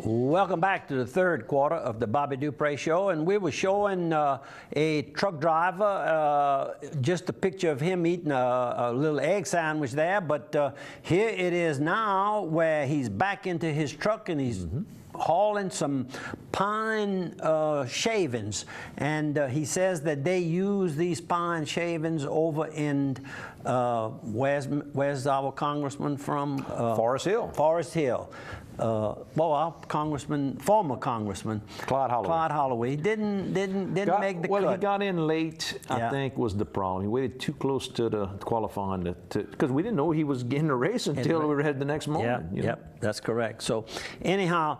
Welcome back to the third quarter of the Bobby003 show, and we were showing a truck driver, just a picture of him eating a little egg sandwich there, but here it is now where he's back into his truck and he's hauling some pine shavings, and he says that they use these pine shavings over in where's our congressman from? Forest Hill. Forest Hill. Well, our former congressman, Claude Holloway, didn't make the cut. Well, he got in late, I think, was the problem. He waited too close to the qualifying because we didn't know he was getting a race until we were headed the next morning. Yep, that's correct. So anyhow,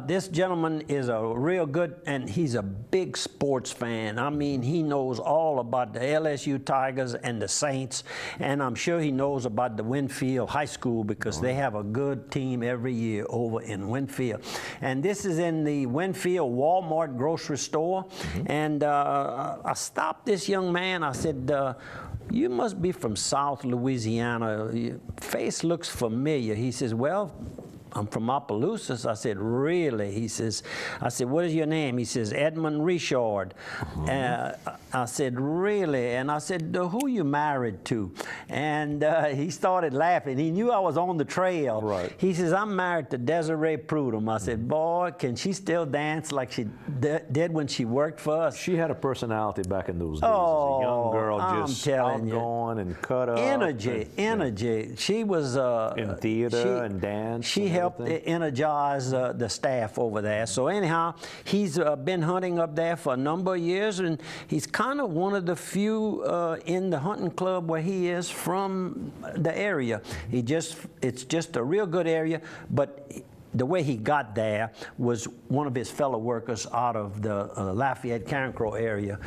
this gentleman is a real good, and he's a big sports fan. I mean, he knows all about the LSU Tigers and the Saints, and I'm sure he knows about the Winfield High School because they have a good team every year over in Winfield. And this is in the Winfield Walmart grocery store. And I stopped this young man. I said, you must be from South Louisiana. Your face looks familiar. He says, well, I'm from Opelousas. I said, really? He says, I said, what is your name? He says, Edmund Richard. I said, really? And I said, who you married to? And he started laughing. He knew I was on the trail. Right. He says, I'm married to Desiree Prudhomme. I said, boy, can she still dance like she did when she worked for us? She had a personality back in those days. Oh, as a young girl, just outgoing and cut up. Energy. She was in theater and dance. She helped energize the staff over there. So anyhow, he's been hunting up there for a number of years, and he's kind of one of the few in the hunting club where he is from the area. It's just a real good area, but the way he got there was one of his fellow workers out of the Lafayette, Carencro area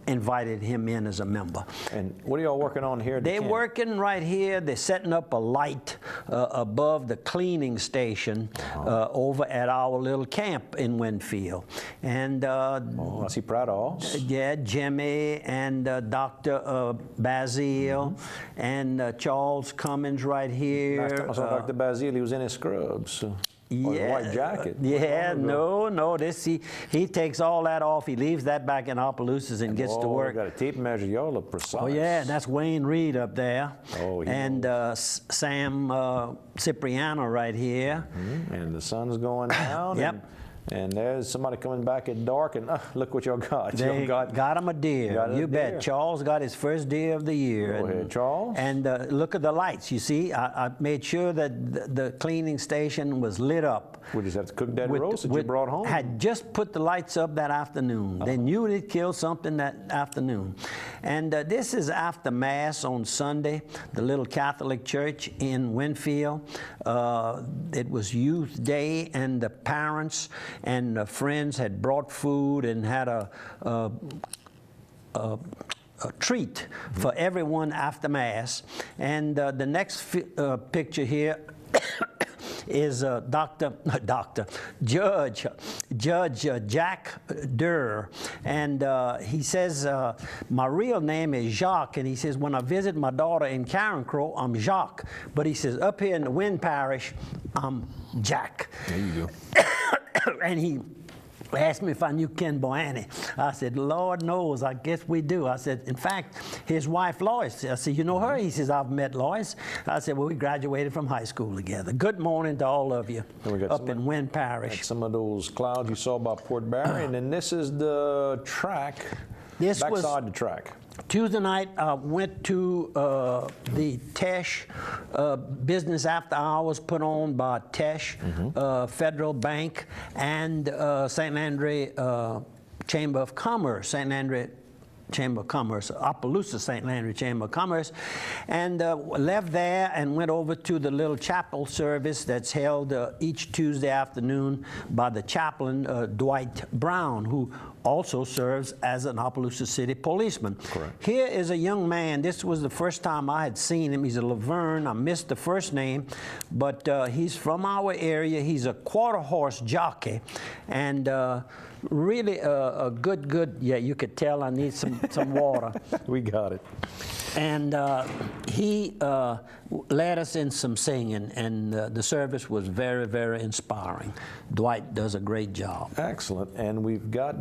invited him in as a member. And what are y'all working on here? They're working right here. They're setting up a light above the cleaning station over at our little camp in Winfield. And I see Prados. Yeah, Jimmy and Dr. Bazile and Charles Cummins right here. Last time I saw Dr. Bazile, he was in his scrubs. Yeah, white jacket. Yeah, no. He takes all that off. He leaves that back in Opelousas and gets to work. Got a tape measure. Y'all look precise. Oh yeah, that's Wayne Reed up there. Oh, and Sam Cipriano right here. And the sun's going down. Yep. And there's somebody coming back at dark, and look what y'all got. They got him a deer. You bet. Charles got his first deer of the year. Go ahead, Charles. And look at the lights. You see, I made sure that the cleaning station was lit up. We just have to cook that roast that you brought home. Had just put the lights up that afternoon. They knew they'd killed something that afternoon. And this is after Mass on Sunday, the little Catholic church in Winfield. It was Youth Day, and the parents and friends had brought food and had a treat for everyone after Mass. And the next picture here is Judge Jack Durr, and he says, my real name is Jacques, and he says, when I visit my daughter in Carencro, I'm Jacques, but he says, up here in the Wynn Parish, I'm Jack. There you go. And he asked me if I knew Ken Boanni. I said, Lord knows, I guess we do. I said, in fact, his wife, Lois. I said, you know her? He says, I've met Lois. I said, well, we graduated from high school together. Good morning to all of you up in Wynn Parish. Some of those clouds you saw by Port Barry, and then this is the track, backside the track. Tuesday night, I went to the Tesh Business After Hours put on by Tesh, Federal Bank, and St. Landry Chamber of Commerce, St. Landry Chamber of Commerce, Opelousas St. Landry Chamber of Commerce, and left there and went over to the little chapel service that's held each Tuesday afternoon by the chaplain, Dwight Brown, who also serves as an Opelousas City policeman. Correct. Here is a young man. This was the first time I had seen him. He's a Laverne. I missed the first name, but he's from our area. He's a quarter horse jockey, and really a good. Yeah, you could tell I need some water. We got it. And he led us in some singing, and the service was very, very inspiring. Dwight does a great job. Excellent. And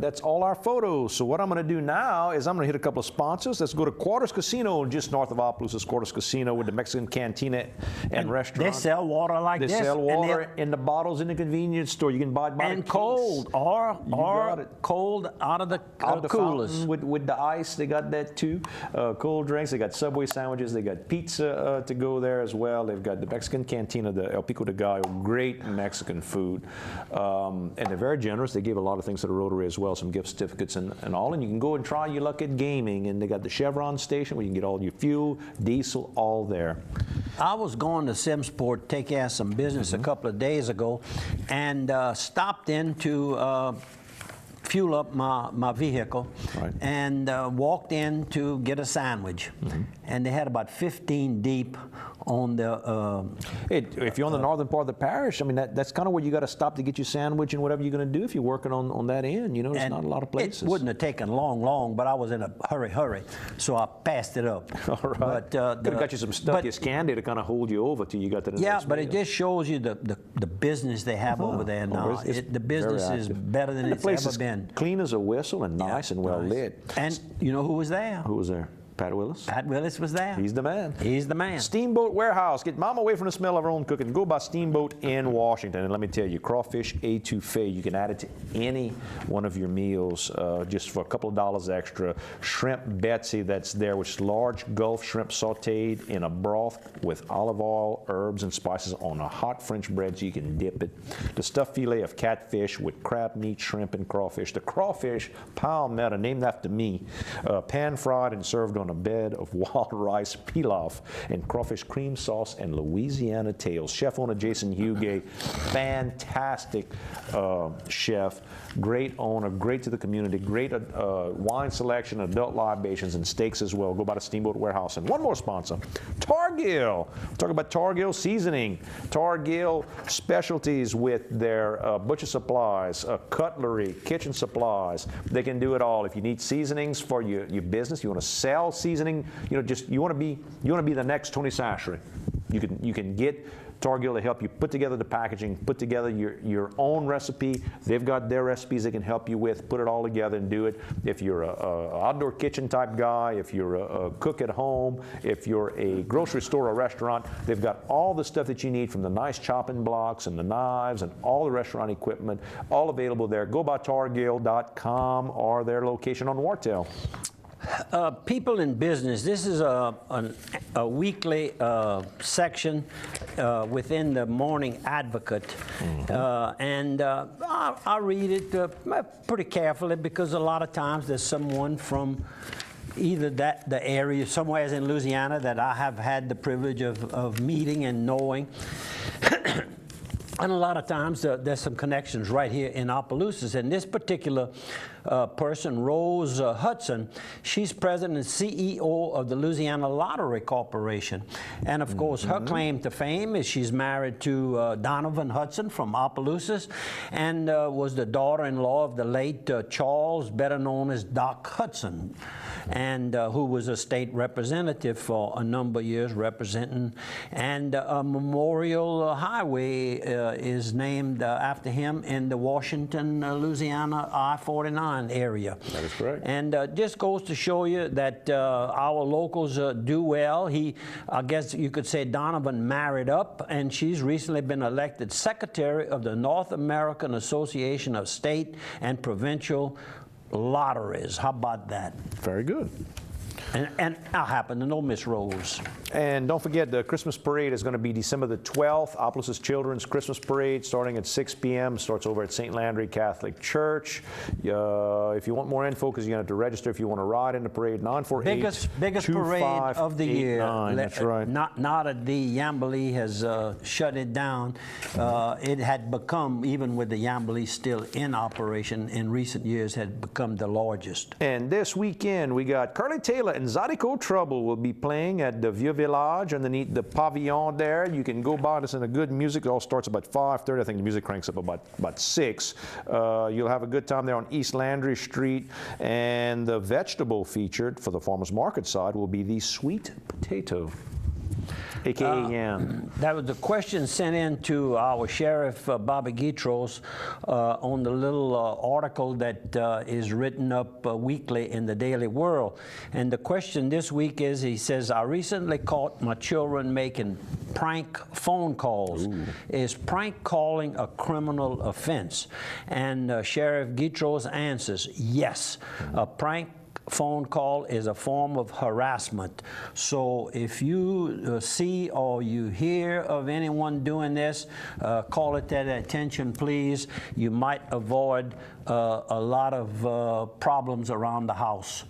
that's all our photos. So what I'm going to do now is I'm going to hit a couple of sponsors. Let's go to Quarters Casino, just north of Opelousas. Quarters Casino with the Mexican Cantina and restaurant. They sell water like this. They sell water in the bottles in the convenience store. You can buy it by and the case. Cold, or cold out of the coolers. With the ice, they got that too. Cold drinks. They got Subway sandwiches. They got pizza to go there as well. They've got the Mexican Cantina, the El Pico de Gallo, great Mexican food. And they're very generous. They gave a lot of things to the Rotary as well, some gift certificates and all. And you can go and try your luck at gaming. And they got the Chevron station where you can get all your fuel, diesel, all there. I was going to Simsport, take care of some business a couple of days ago, and stopped in to fuel up my vehicle, right. and walked in to get a sandwich. And they had about 15 deep on the... if you're on the northern part of the parish, I mean, that's kind of where you got to stop to get your sandwich and whatever you're going to do if you're working on that end. You know, there's not a lot of places. It wouldn't have taken long, but I was in a hurry, so I passed it up. All right. But, could have got you some Stuckey's candy to kind of hold you over till you got to the next but meal. it just shows you the business they have over there now. The business is better than it's ever been. Clean as a whistle and nice and well lit. And you know who was there? Who was there? Pat Willis? Pat Willis was there. He's the man. He's the man. Steamboat Warehouse. Get mom away from the smell of her own cooking. Go by Steamboat in Washington. And let me tell you, crawfish etouffee, you can add it to any one of your meals just for a couple of dollars extra. Shrimp Betsy, that's there, which is large Gulf shrimp sauteed in a broth with olive oil, herbs, and spices on a hot French bread so you can dip it. The stuffed filet of catfish with crab meat, shrimp, and crawfish. The crawfish palmetto, named after me, pan-fried and served on a bed of wild rice pilaf and crawfish cream sauce and Louisiana tails. Chef owner Jason Huguet, fantastic chef, great owner, great to the community, great wine selection, adult libations, and steaks as well. Go by the Steamboat Warehouse. And one more sponsor, Targill. We'll talk about Targill seasoning. Targill specialties with their butcher supplies, cutlery, kitchen supplies. They can do it all. If you need seasonings for your business, you want to sell seasoning, you want to be the next Tony Sashry. You can get Targill to help you put together the packaging, put together your own recipe. They've got their recipes they can help you with. Put it all together and do it. If you're a outdoor kitchen type guy, if you're a cook at home, if you're a grocery store or restaurant, they've got all the stuff that you need, from the nice chopping blocks and the knives and all the restaurant equipment, all available there. Go by Targill.com or their location on Wartell. People in business, this is a weekly section within the Morning Advocate. And I read it pretty carefully, because a lot of times there's someone from either the area, somewhere in Louisiana, that I have had the privilege of meeting and knowing. And a lot of times there's some connections right here in Opelousas. And this particular person, Rose Hudson, she's president and CEO of the Louisiana Lottery Corporation. And of course, her claim to fame is she's married to Donovan Hudson from Opelousas, and was the daughter-in-law of the late Charles, better known as Doc Hudson, and who was a state representative for a number of years representing. And a memorial highway is named after him in the Washington, Louisiana I-49 area. That is correct. And just goes to show you that our locals do well. I guess you could say Donovan married up, and she's recently been elected secretary of the North American Association of State and Provincial Lotteries. How about that? Very good. And I happen to know Miss Rose. And don't forget, the Christmas parade is going to be December the 12th. Opelousas Children's Christmas Parade starting at 6 p.m. Starts over at St. Landry Catholic Church. If you want more info, because you're going to have to register if you want to ride in the parade, 948 biggest parade of the year. That's right. Now that the Yambly has shut it down, it had become, even with the Yambly still in operation in recent years, had become the largest. And this weekend, we got Carly Taylor and Zydeco Trouble will be playing at the Vieux Village underneath the pavilion there. You can go by, listen to good music. It all starts about 5:30. I think the music cranks up about 6. You'll have a good time there on East Landry Street. And the vegetable featured for the farmers market side will be the sweet potato, a.k.a. yam. That was the question sent in to our Sheriff, BOBBY003, on the little article that is written up weekly in the Daily World. And the question this week is, he says, I recently caught my children making prank phone calls. Ooh. Is prank calling a criminal offense? And Sheriff Gitros answers, yes. A prank phone call is a form of harassment. So if you see or you hear of anyone doing this, call it that attention, please. You might avoid a lot of problems around the house.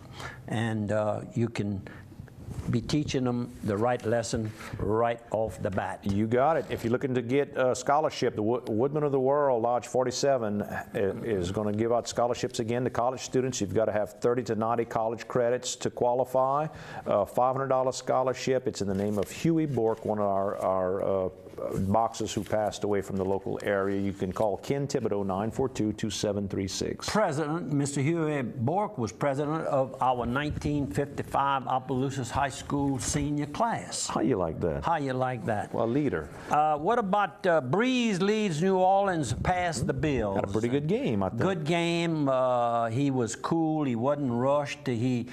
And you can be teaching them the right lesson right off the bat. You got it. If you're looking to get a scholarship, the Woodman of the World, Lodge 47, is going to give out scholarships again to college students. You've got to have 30 to 90 college credits to qualify. $500 scholarship. It's in the name of Huey Bork, one of our boxers who passed away from the local area. You can call Ken Thibodeau, 942-2736. President, Mr. Huey Bork was president of our 1955 Opelousas High School senior class. How you like that? How you like that? Well, leader. What about Breeze leads New Orleans past the Bills? Had a pretty good game, I think. Good game. He was cool. He wasn't rushed. He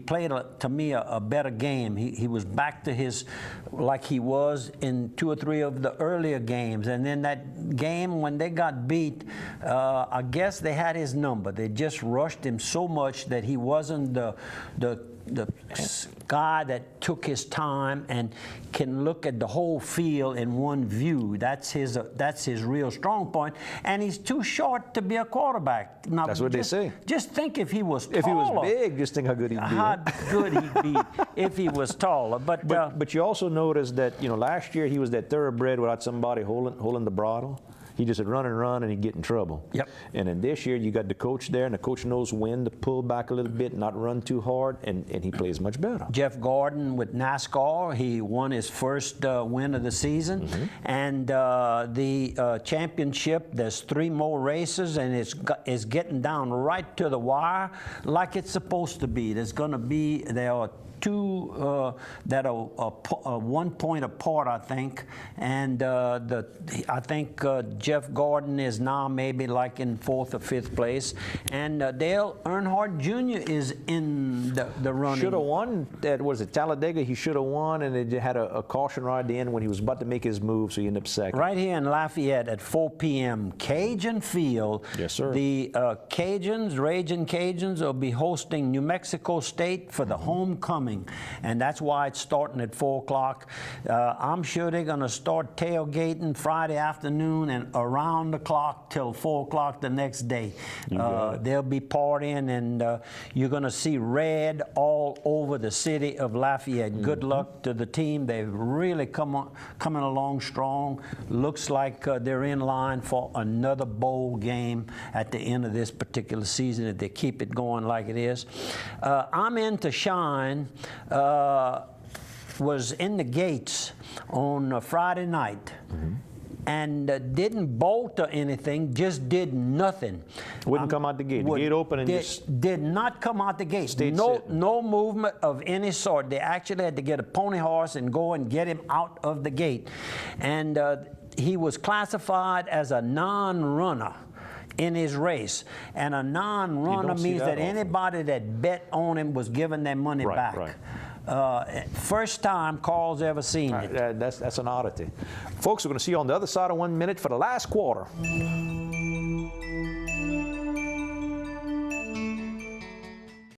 played, to me, a better game. He was back to his, like he was in 2 or 3 of the earlier games. And then that game when they got beat, I guess they had his number. They just rushed him so much that he wasn't the guy that took his time and can look at the whole field in one view. That's his real strong point. And he's too short to be a quarterback. Now, that's what they say. Just think if he was taller. If he was big, just think how good he'd be. How good he'd be if he was taller. But you also notice that, you know, last year he was that thoroughbred without somebody holding the bridle. He just would run and he'd get in trouble. Yep. And then this year you got the coach there, and the coach knows when to pull back a little bit, not run too hard, and he plays much better. Jeff Gordon with NASCAR, he won his first win of the season. Mm-hmm. And the championship, there's 3 more races, and it's getting down right to the wire like it's supposed to be. There are 2 that are 1 point apart, I think, and I think Jeff Gordon is now maybe like in 4th or 5th place, and Dale Earnhardt Jr. is in the running. Should have won. That was at Talladega. He should have won, and it had a caution right at the end when he was about to make his move, so he ended up second. Right here in Lafayette at 4 p.m. Cajun Field. Yes, sir. The Raging Cajuns will be hosting New Mexico State for the homecoming. And that's why it's starting at 4 o'clock. I'm sure they're going to start tailgating Friday afternoon and around the clock till 4 o'clock the next day. They'll be partying, and you're going to see red all over the city of Lafayette. Mm-hmm. Good luck to the team. They've really coming along strong. Looks like they're in line for another bowl game at the end of this particular season if they keep it going like it is. I'm in to shine. Was in the gates on Friday night. Mm-hmm. And didn't bolt or anything, just did nothing. Wouldn't come out the gate. The gate open and just did not come out the gate. No movement of any sort. They actually had to get a pony horse and go and get him out of the gate. And he was classified as a non-runner in his race. And a non-runner means that anybody that bet on him was giving their money back. Right. First time Carl's ever seen it. That's an oddity. Folks, we're going to see you on the other side of 1 minute for the last quarter.